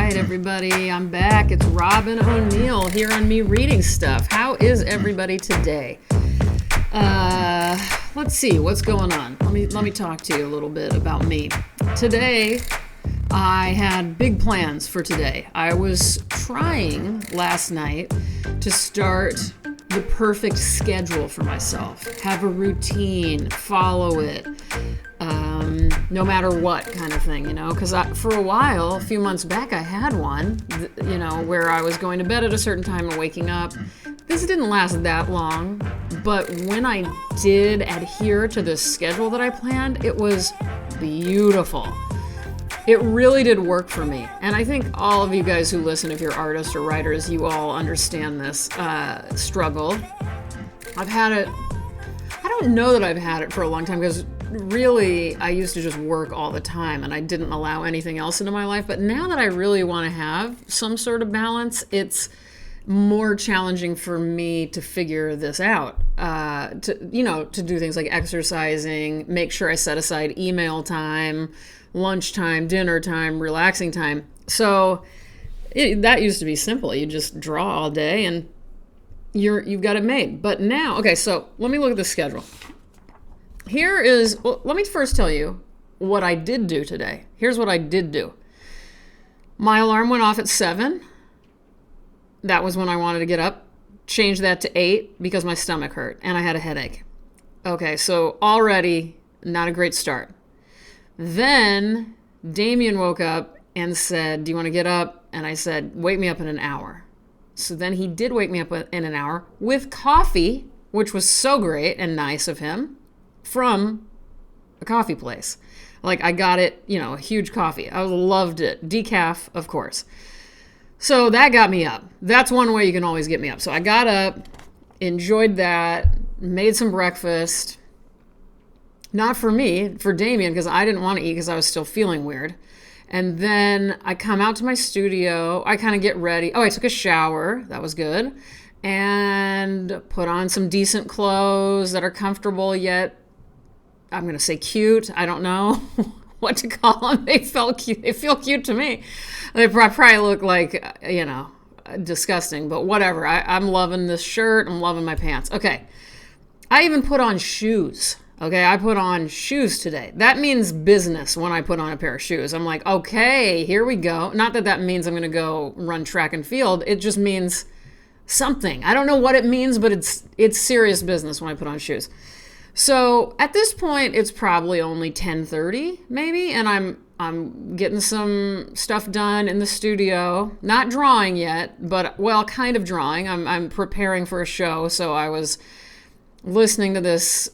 right, everybody, I'm back. It's Robin O'Neill here on Me Reading Stuff. How is everybody today? Let's see what's going on. Let me talk to you a little bit about me. Today, I had big plans for today. I was trying last night to start the perfect schedule for myself. Have a routine, follow it, no matter what kind of thing, because for a while, a few months back, I had one, where I was going to bed at a certain time and waking up. This didn't last that long, but when I did adhere to this schedule that I planned, it was beautiful. It really did work for me. And I think all of you guys who listen, if you're artists or writers, you all understand this struggle. I've had it, I don't know that I've had it for a long time, because really I used to just work all the time and I didn't allow anything else into my life. But now that I really want to have some sort of balance, it's more challenging for me to figure this out, to do things like exercising, make sure I set aside email time, lunchtime, dinner time, relaxing time. So that used to be simple. You just draw all day and you've got it made. But now, okay, so let me look at the schedule. Let me first tell you what I did do today. Here's what I did do. My alarm went off at 7. That was when I wanted to get up. Changed that to 8 because my stomach hurt and I had a headache. Okay, so already not a great start. Then Damien woke up and said, "Do you want to get up?" And I said, "Wake me up in an hour." So then he did wake me up in an hour with coffee, which was so great and nice of him, from a coffee place. Like, I got it, a huge coffee. I loved it. Decaf, of course. So that got me up. That's one way you can always get me up. So I got up, enjoyed that, made some breakfast. Not for me, for Damien, because I didn't want to eat because I was still feeling weird. And then I come out to my studio. I kind of get ready. Oh, I took a shower. That was good. And put on some decent clothes that are comfortable yet, I'm going to say cute. I don't know what to call them. They felt cute. They feel cute to me. They probably look like, disgusting, but whatever. I'm loving this shirt. I'm loving my pants. Okay. I even put on shoes. Okay, I put on shoes today. That means business when I put on a pair of shoes. I'm like, okay, here we go. Not that means I'm going to go run track and field. It just means something. I don't know what it means, but it's serious business when I put on shoes. So at this point, it's probably only 10:30 maybe, and I'm getting some stuff done in the studio. Not drawing yet, but, kind of drawing. I'm preparing for a show, so I was listening to this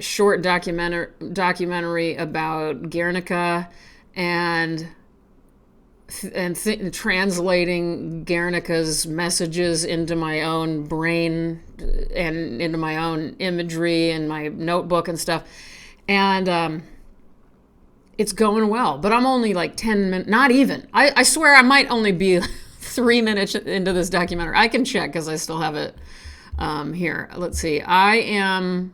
short documentary about Guernica and translating Guernica's messages into my own brain and into my own imagery and my notebook and stuff. And it's going well, but I'm only like 10 minutes, not even. I swear I might only be 3 minutes into this documentary. I can check because I still have it here. Let's see. I'm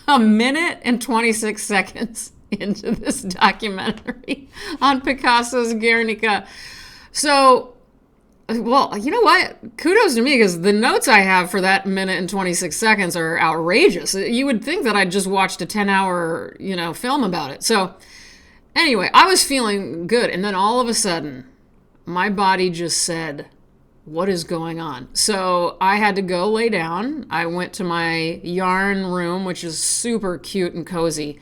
a minute and 26 seconds into this documentary on Picasso's Guernica. So, you know what? Kudos to me, because the notes I have for that minute and 26 seconds are outrageous. You would think that I just watched a 10-hour, film about it. So, anyway, I was feeling good. And then all of a sudden, my body just said, "What is going on?" So I had to go lay down. I went to my yarn room, which is super cute and cozy.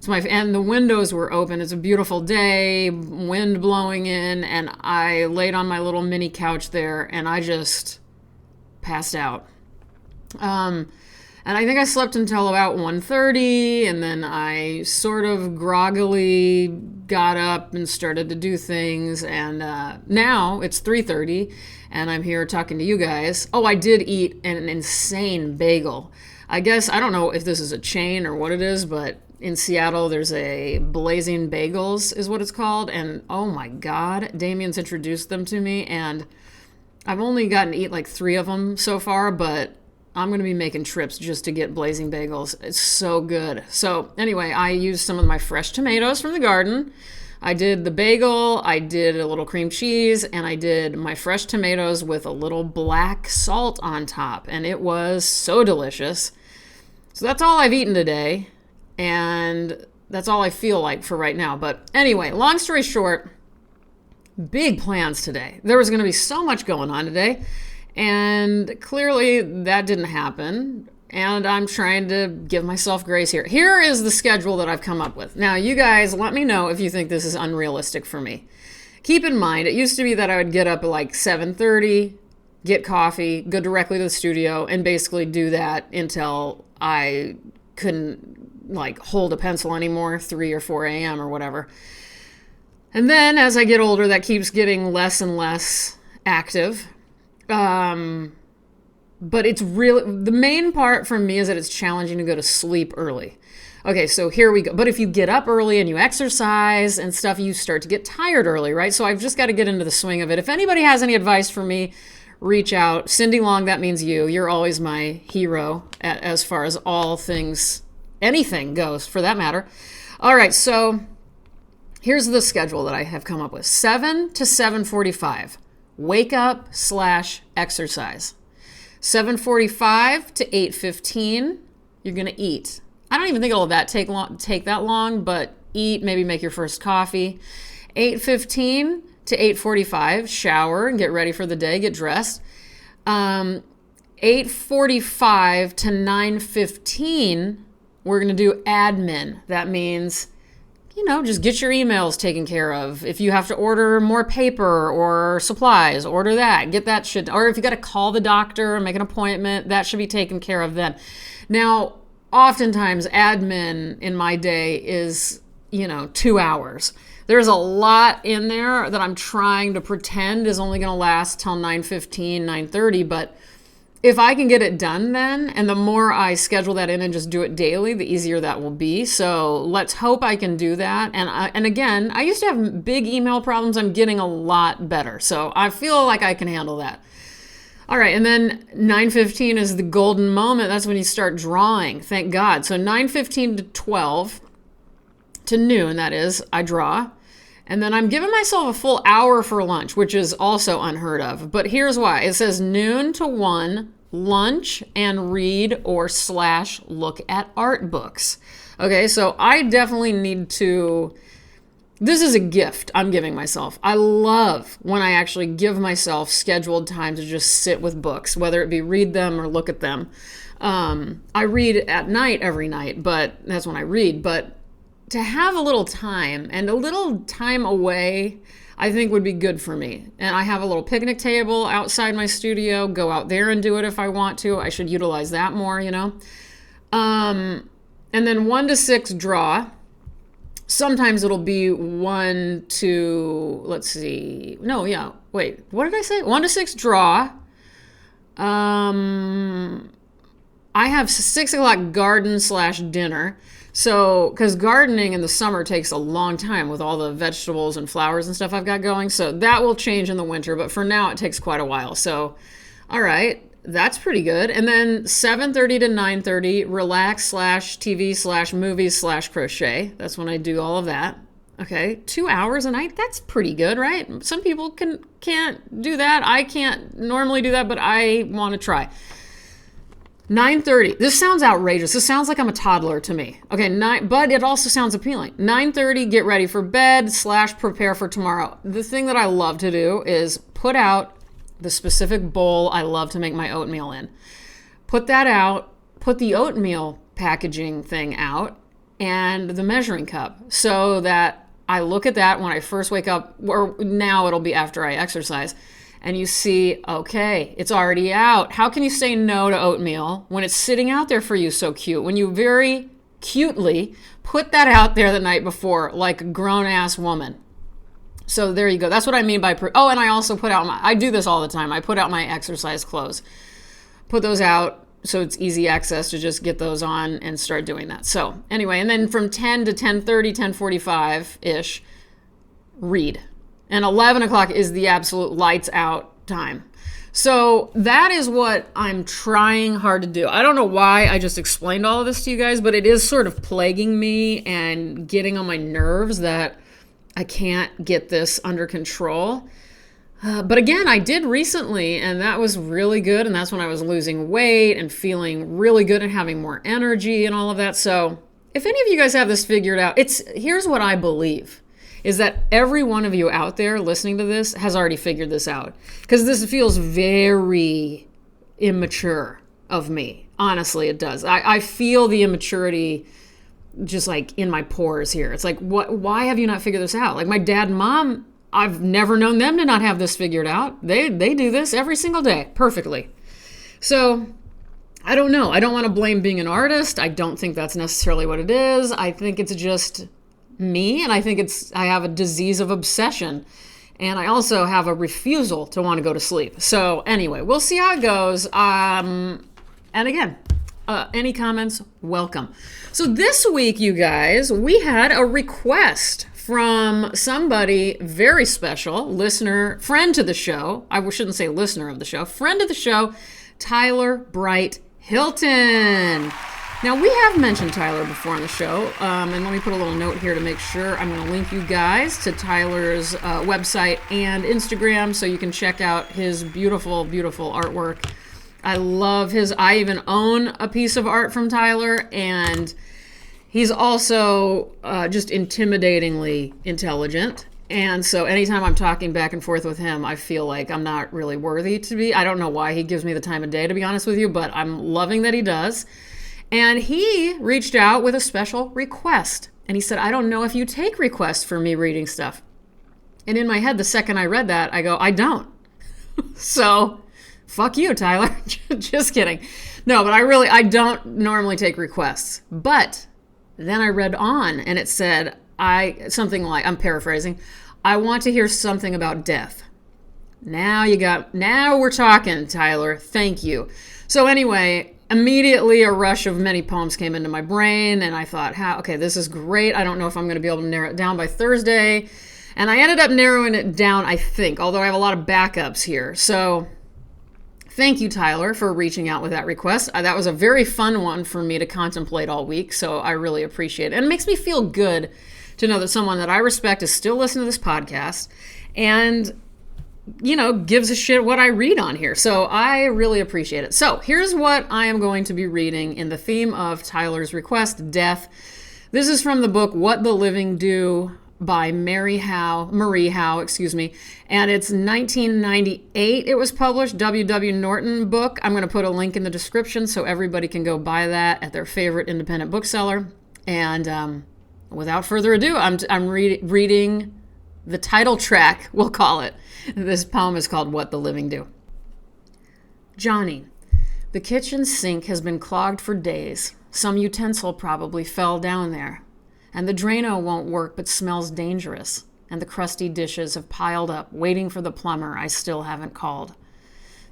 And the windows were open. It's a beautiful day, wind blowing in, and I laid on my little mini couch there, and I just passed out. And I think I slept until about 1:30, and then I sort of groggily got up and started to do things, and now it's 3:30, and I'm here talking to you guys. Oh, I did eat an insane bagel. I guess, I don't know if this is a chain or what it is, but in Seattle, there's a Blazing Bagels is what it's called. And oh my God, Damien's introduced them to me. And I've only gotten to eat like 3 of them so far, but I'm going to be making trips just to get Blazing Bagels. It's so good. So anyway, I used some of my fresh tomatoes from the garden. I did the bagel, I did a little cream cheese, and I did my fresh tomatoes with a little black salt on top. And it was so delicious. So that's all I've eaten today. And that's all I feel like for right now. But anyway, long story short, big plans today. There was going to be so much going on today. And clearly that didn't happen. And I'm trying to give myself grace here. Here is the schedule that I've come up with. Now, you guys, let me know if you think this is unrealistic for me. Keep in mind, it used to be that I would get up at like 7:30, get coffee, go directly to the studio, and basically do that until I couldn't like hold a pencil anymore, 3 or 4 a.m. or whatever. And then as I get older, that keeps getting less and less active. But it's really, the main part for me is that it's challenging to go to sleep early. Okay, so here we go. But if you get up early and you exercise and stuff, you start to get tired early, right? So I've just got to get into the swing of it. If anybody has any advice for me, reach out. Cindy Long, that means you. You're always my hero as far as all things, anything goes for that matter. All right, so here's the schedule that I have come up with. 7 to 7:45, wake up / exercise. 7:45 to 8:15, you're going to eat. I don't even think it'll take that long, but eat, maybe make your first coffee. 8:15 to 8:45, shower and get ready for the day, get dressed. 8:45 to 9:15, we're going to do admin. That means, just get your emails taken care of. If you have to order more paper or supplies, order that, get that shit. Or if you got to call the doctor and make an appointment, that should be taken care of then. Now, oftentimes admin in my day is, 2 hours. There's a lot in there that I'm trying to pretend is only going to last till 9:15, 9:30, but if I can get it done then, and the more I schedule that in and just do it daily, the easier that will be. So let's hope I can do that. And again, I used to have big email problems. I'm getting a lot better. So I feel like I can handle that. All right, and then 9:15 is the golden moment. That's when you start drawing, thank God. So 9:15 to 12, to noon, that is, I draw. And then I'm giving myself a full hour for lunch, which is also unheard of. But here's why. It says noon to 1, lunch and read or / look at art books. Okay, so I definitely need to, this is a gift I'm giving myself. I love when I actually give myself scheduled time to just sit with books, whether it be read them or look at them. I read at night every night, but that's when I read. But to have a little time and a little time away, I think would be good for me. And I have a little picnic table outside my studio. Go out there and do it if I want to. I should utilize that more, And then 1 to 6 draw. Sometimes it'll be 1 to, let's see. No, yeah. Wait, what did I say? 1 to 6 draw. I have 6 o'clock garden / dinner. So, because gardening in the summer takes a long time with all the vegetables and flowers and stuff I've got going. So that will change in the winter, but for now it takes quite a while. So, all right, that's pretty good. And then 7:30 to 9:30, relax / TV / movies / crochet. That's when I do all of that. Okay, 2 hours a night. That's pretty good, right? Some people can't do that. I can't normally do that, but I want to try. 9:30. This sounds outrageous. This sounds like I'm a toddler to me. Okay, but it also sounds appealing. 9:30, get ready for bed / prepare for tomorrow. The thing that I love to do is put out the specific bowl I love to make my oatmeal in. Put that out, put the oatmeal packaging thing out, and the measuring cup so that I look at that when I first wake up, or now it'll be after I exercise. And you see, okay, it's already out. How can you say no to oatmeal when it's sitting out there for you so cute? When you very cutely put that out there the night before like a grown-ass woman. So there you go. That's what I mean by, and I also put out I do this all the time. I put out my exercise clothes. Put those out so it's easy access to just get those on and start doing that. So anyway, and then from 10 to 10:30, 10:45-ish, read. And 11 o'clock is the absolute lights out time. So that is what I'm trying hard to do. I don't know why I just explained all of this to you guys, but it is sort of plaguing me and getting on my nerves that I can't get this under control. But again, I did recently, and that was really good. And that's when I was losing weight and feeling really good and having more energy and all of that. So if any of you guys have this figured out, here's what I believe, is that every one of you out there listening to this has already figured this out. Because this feels very immature of me. Honestly, it does. I feel the immaturity just like in my pores here. It's like, why have you not figured this out? Like my dad and mom, I've never known them to not have this figured out. They do this every single day perfectly. So I don't know. I don't want to blame being an artist. I don't think that's necessarily what it is. I think it's just me, and I think I have a disease of obsession. And I also have a refusal to want to go to sleep. So anyway, we'll see how it goes. And again, any comments, welcome. So this week, you guys, we had a request from somebody very special, listener, friend to the show. I shouldn't say listener of the show, friend of the show, Tyler Bright Hilton. Now, we have mentioned Tyler before on the show, and let me put a little note here to make sure. I'm going to link you guys to Tyler's website and Instagram so you can check out his beautiful, beautiful artwork. I love I even own a piece of art from Tyler, and he's also just intimidatingly intelligent. And so anytime I'm talking back and forth with him, I feel like I'm not really worthy to be. I don't know why he gives me the time of day, to be honest with you, but I'm loving that he does. And he reached out with a special request. And he said, I don't know if you take requests for me reading stuff. And in my head, the second I read that, I go, I don't. So fuck you, Tyler. Just kidding. No, but I don't normally take requests. But then I read on and it said, something like, I'm paraphrasing, I want to hear something about death. Now we're talking, Tyler. Thank you. So anyway, immediately a rush of many poems came into my brain, and I thought, okay, this is great. I don't know if I'm going to be able to narrow it down by Thursday. And I ended up narrowing it down, I think, although I have a lot of backups here. So thank you, Tyler, for reaching out with that request. That was a very fun one for me to contemplate all week, so I really appreciate it. And it makes me feel good to know that someone that I respect is still listening to this podcast and, gives a shit what I read on here. So I really appreciate it. So here's what I am going to be reading in the theme of Tyler's request, death. This is from the book What the Living Do by Marie Howe, and it's 1998 it was published, W.W. Norton book. I'm going to put a link in the description so everybody can go buy that at their favorite independent bookseller. And without further ado, I'm reading the title track, we'll call it. This poem is called What the Living Do. Johnny, the kitchen sink has been clogged for days. Some utensil probably fell down there. And the Drano won't work but smells dangerous. And the crusty dishes have piled up, waiting for the plumber I still haven't called.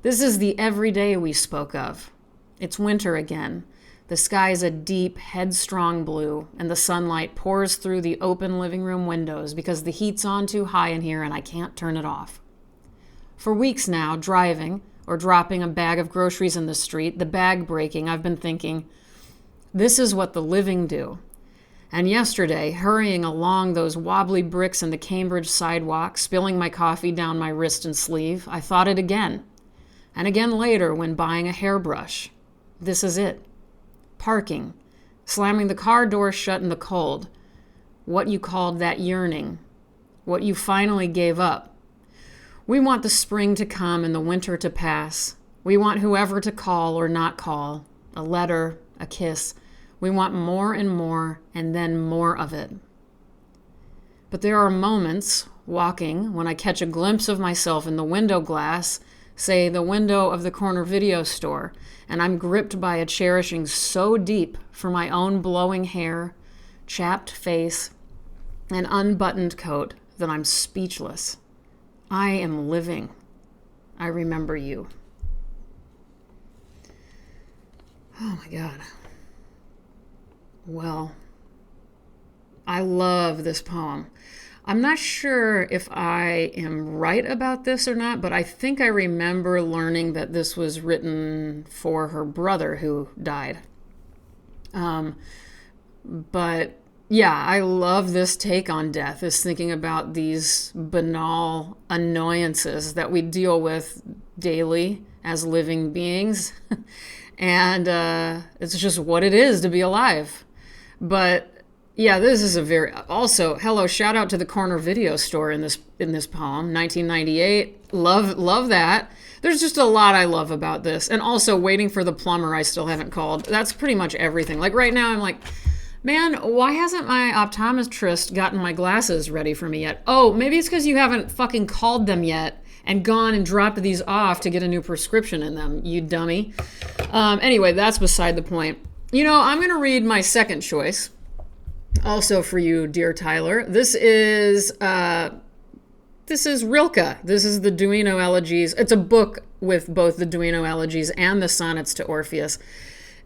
This is the everyday we spoke of. It's winter again. The sky's a deep, headstrong blue, and the sunlight pours through the open living room windows because the heat's on too high in here and I can't turn it off. For weeks now, driving or dropping a bag of groceries in the street, the bag breaking, I've been thinking, this is what the living do. And yesterday, hurrying along those wobbly bricks in the Cambridge sidewalk, spilling my coffee down my wrist and sleeve, I thought it again. And again later when buying a hairbrush. This is it. Parking, slamming the car door shut in the cold. What you called that yearning. What you finally gave up. We want the spring to come and the winter to pass. We want whoever to call or not call. A letter, a kiss. We want more and more, and then more of it. But there are moments, walking, when I catch a glimpse of myself in the window glass, say the window of the corner video store, and I'm gripped by a cherishing so deep for my own blowing hair, chapped face, and unbuttoned coat that I'm speechless. I am living. I remember you. Oh my God. Well, I love this poem. I'm not sure if I am right about this or not, but I think I remember learning that this was written for her brother who died. But yeah, I love this take on death, is thinking about these banal annoyances that we deal with daily as living beings. And it's just what it is to be alive. But yeah, this is a very, also, hello, shout out to the corner video store in this poem, 1998. Love that. There's just a lot I love about this. And also waiting for the plumber I still haven't called. That's pretty much everything. Like right now I'm like, man, why hasn't my optometrist gotten my glasses ready for me yet? Oh, maybe it's because you haven't fucking called them yet and gone and dropped these off to get a new prescription in them, you dummy. Anyway, that's beside the point. I'm going to read my second choice, also for you, dear Tyler. This is Rilke. This is the Duino Elegies. It's a book with both the Duino Elegies and the Sonnets to Orpheus.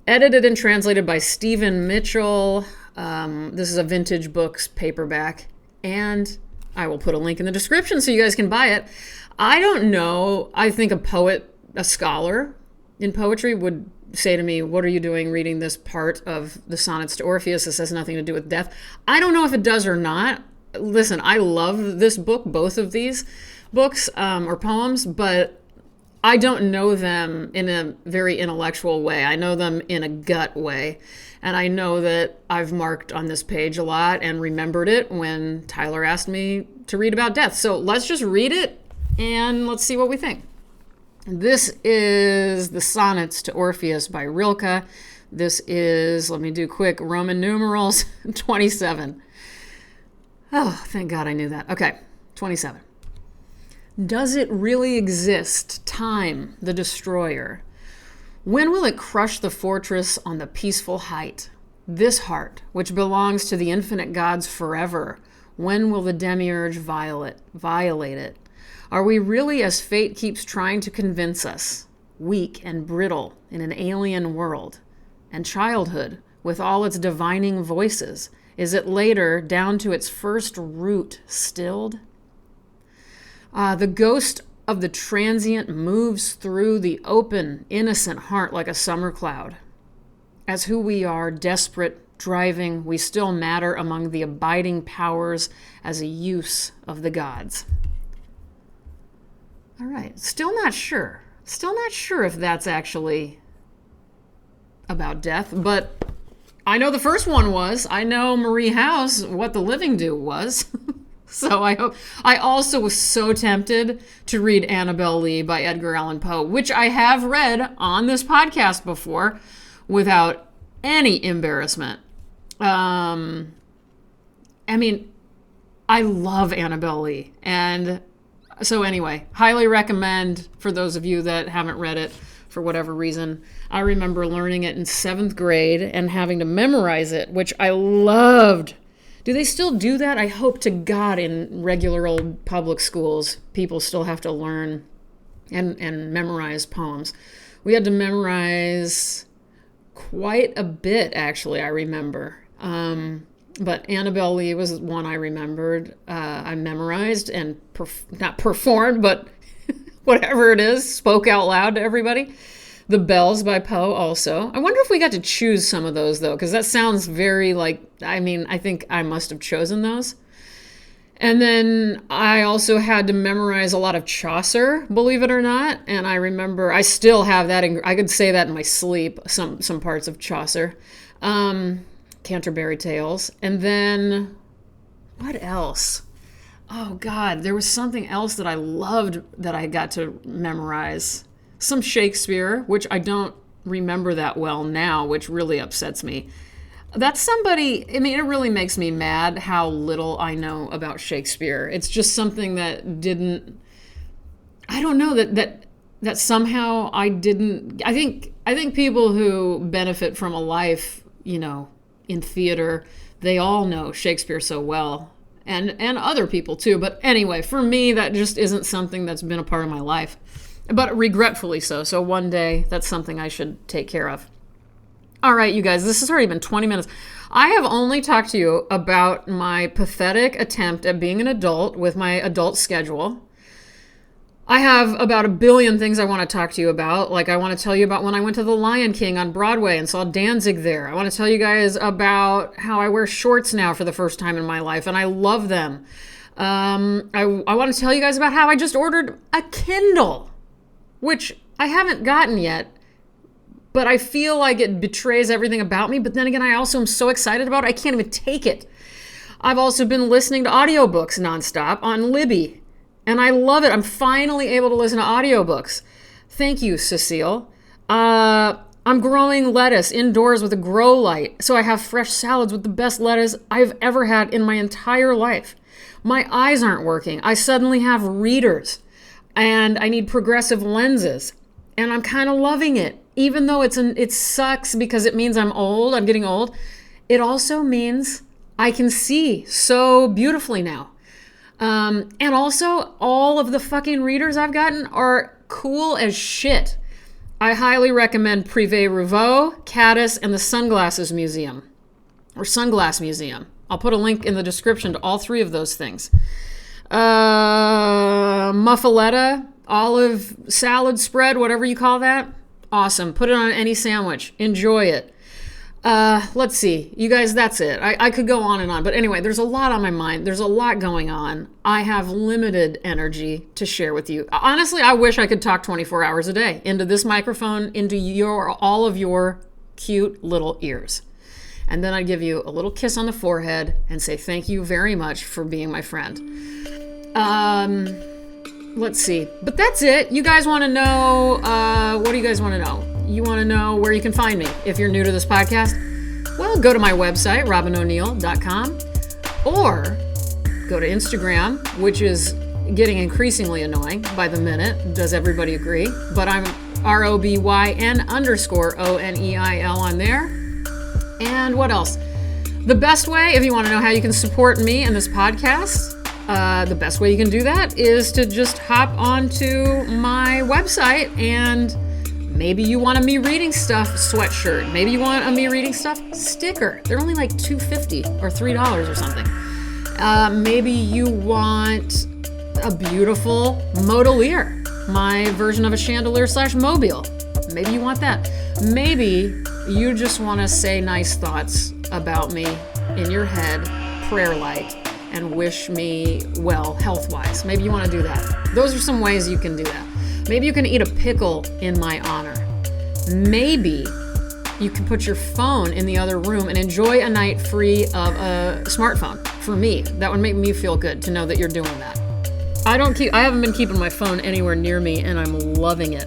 Edited and translated by Stephen Mitchell. This is a Vintage Books paperback. And I will put a link in the description so you guys can buy it. I don't know. I think a poet, a scholar in poetry would say to me, what are you doing reading this part of the Sonnets to Orpheus? This has nothing to do with death. I don't know if it does or not. Listen, I love this book, both of these books or poems, but I don't know them in a very intellectual way. I know them in a gut way. And I know that I've marked on this page a lot and remembered it when Tyler asked me to read about death. So let's just read it and let's see what we think. This is the Sonnets to Orpheus by Rilke. This is, let me do quick Roman numerals, 27. Oh, thank God I knew that. Okay, 27. Does it really exist, time, the destroyer? When will it crush the fortress on the peaceful height? This heart, which belongs to the infinite gods forever, when will the demiurge violate it? Are we really as fate keeps trying to convince us, weak and brittle in an alien world? And childhood, with all its divining voices, is it later, down to its first root, stilled? The ghost of the transient moves through the open, innocent heart like a summer cloud. As who we are, desperate, driving, we still matter among the abiding powers as a use of the gods. All right, still not sure. Still not sure if that's actually about death, but I know the first one was. I know Marie Howe's What the Living Do was. So I also was so tempted to read Annabel Lee by Edgar Allan Poe, which I have read on this podcast before without any embarrassment. I mean, I love Annabel Lee. And so anyway, highly recommend for those of you that haven't read it for whatever reason. I remember learning it in 7th grade and having to memorize it, which I loved. Do they still do that? I hope to God in regular old public schools, people still have to learn and memorize poems. We had to memorize quite a bit, actually, I remember. But Annabel Lee was one I remembered. I memorized and not performed, but whatever it is, spoke out loud to everybody. The Bells by Poe also. I wonder if we got to choose some of those, though, because that sounds very I think I must have chosen those. And then I also had to memorize a lot of Chaucer, believe it or not. And I remember, I still have that, I could say that in my sleep, some parts of Chaucer. Canterbury Tales. And then, what else? Oh, God, there was something else that I loved that I got to memorize. Some Shakespeare, which I don't remember that well now, which really upsets me. That's somebody, it really makes me mad how little I know about Shakespeare. It's just something that didn't, I don't know, that somehow I didn't, I think people who benefit from a life, in theater, they all know Shakespeare so well. And other people too. But anyway, for me, that just isn't something that's been a part of my life. But regretfully so. So one day, that's something I should take care of. All right, you guys, this has already been 20 minutes. I have only talked to you about my pathetic attempt at being an adult with my adult schedule. I have about a billion things I want to talk to you about. Like, I want to tell you about when I went to the Lion King on Broadway and saw Danzig there. I want to tell you guys about how I wear shorts now for the first time in my life, and I love them. I want to tell you guys about how I just ordered a Kindle, which I haven't gotten yet, but I feel like it betrays everything about me. But then again, I also am so excited about it, I can't even take it. I've also been listening to audiobooks nonstop on Libby. And I love it. I'm finally able to listen to audiobooks. Thank you, Cecile. I'm growing lettuce indoors with a grow light, so I have fresh salads with the best lettuce I've ever had in my entire life. My eyes aren't working. I suddenly have readers, and I need progressive lenses, and I'm kind of loving it. Even though it sucks because it means I'm old, I'm getting old, it also means I can see so beautifully now. And also, all of the fucking readers I've gotten are cool as shit. I highly recommend Privé Revaux, Caddis, and the Sunglasses Museum, or Sunglass Museum. I'll put a link in the description to all three of those things. Muffaletta, olive salad spread, whatever you call that. Awesome. Put it on any sandwich. Enjoy it. Let's see. You guys, that's it. I could go on and on. But anyway, there's a lot on my mind. There's a lot going on. I have limited energy to share with you. Honestly, I wish I could talk 24 hours a day into this microphone, into all of your cute little ears. And then I'd give you a little kiss on the forehead and say thank you very much for being my friend. Let's see. But that's it. You guys want to know, what do you guys want to know? You want to know where you can find me if you're new to this podcast? Well, go to my website, robinoneal.com, or go to Instagram, which is getting increasingly annoying by the minute. Does everybody agree? But I'm ROBYN_ONEIL on there. And what else? The best way, if you want to know how you can support me and this podcast, the best way you can do that is to just hop onto my website, and maybe you want a Me Reading Stuff sweatshirt. Maybe you want a Me Reading Stuff sticker. They're only like $2.50 or $3 or something. Maybe you want a beautiful modelier, my version of a chandelier/mobile. Maybe you want that. Maybe you just want to say nice thoughts about me in your head, prayer-like, and wish me well health-wise. Maybe you want to do that. Those are some ways you can do that. Maybe you can eat a pickle in my honor. Maybe you can put your phone in the other room and enjoy a night free of a smartphone. For me, that would make me feel good to know that you're doing that. I haven't been keeping my phone anywhere near me, and I'm loving it.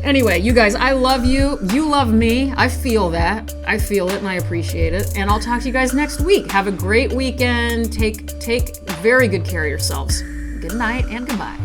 Anyway, you guys, I love you. You love me. I feel that. I feel it and I appreciate it. And I'll talk to you guys next week. Have a great weekend. Take very good care of yourselves. Good night and goodbye.